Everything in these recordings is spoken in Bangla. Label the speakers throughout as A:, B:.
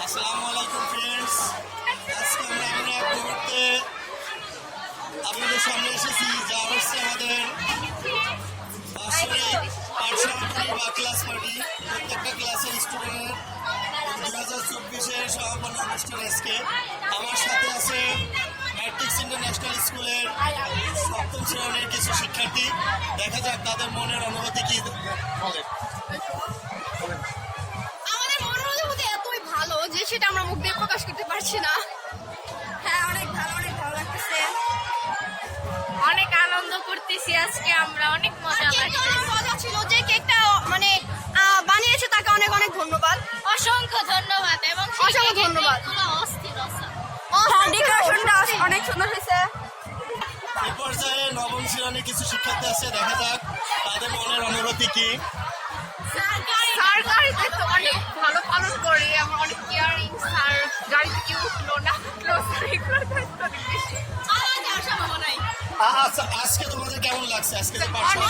A: আসসালামু আলাইকুম ফ্রেন্ডস, আজকে আমরা এক মুহূর্তে আপনাদের সামনে এসেছি, যা হচ্ছে আমাদের বাৎসরিক পাঠশালা বা ক্লাস পার্টি। প্রত্যেকটা ক্লাসের স্টুডেন্টের 2024-এর সমাপনী অনুষ্ঠান। আজকে আমার সাথে আছে ম্যাট্রিক্স ইন্টারন্যাশনাল স্কুলের সপ্তম শ্রেণীর কিছু শিক্ষার্থী। দেখা যাক তাদের মনের অনুভূতি কি বলে।
B: আমাদের মনের অনুভূতি এতই ভালো যে সেটা আমরা মুখ দিয়ে প্রকাশ করতে পারছি না। হ্যাঁ, অনেক ভালো লাগতেছে।
C: অনেক আনন্দ করতেছি আজকে আমরা, অনেক মজা লাগছে।
B: মজা ছিল। যে কেকটা মানে বানিয়েছে তাকে অনেক অনেক ধন্যবাদ,
C: অসংখ্য ধন্যবাদ এবং
B: অসংখ্য ধন্যবাদ।
C: অস্থির
B: ডেকোরেশনটা অনেক সুন্দর হয়েছে।
A: এই পর্যায়ে নবম শ্রেণীর কিছু শিক্ষার্থী আছে, দেখা যাক তাদের মনের অনুভূতি কি।
C: স্যার গাড়িতে তো অনেক ভালো পালন করে, আমরা অনেক কেয়ারিং। স্যার গাড়িতে কি উঠলো না উঠলো, স্যার এগুলো দায়িত্ব অনেক বেশি।
A: আচ্ছা, আজকে তোমাদের কেমন লাগছে? আজকে যে পাঠশালা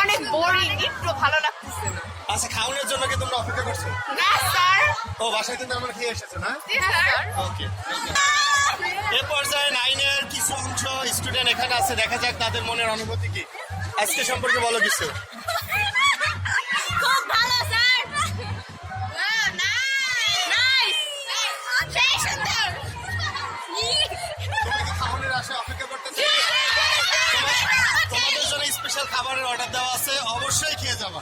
C: অনেক বোরিং, একটু ভালো লাগতেছে না।
A: আচ্ছা, খাওয়ানোর জন্য কি তোমরা অপেক্ষা করছো?
C: না স্যার,
A: ও বাসায় কিন্তু আমরা খেয়ে এসেছো না?
C: Sir
A: okay. এ পর্যায়ে 9-এর কিছু অংশ স্টুডেন্ট এখানে আছে, দেখা যাক তাদের মনের অনুভূতি কি। আজকে সম্পর্কে বলো কিছু।
C: খুব ভালো স্যার।
A: তোমরা কি খাওয়ানোর আশায় অপেক্ষা করতেছো? তোমাদের জন্য স্পেশাল খাবারের অর্ডার দেওয়া আছে, অবশ্যই খেয়ে যাবা।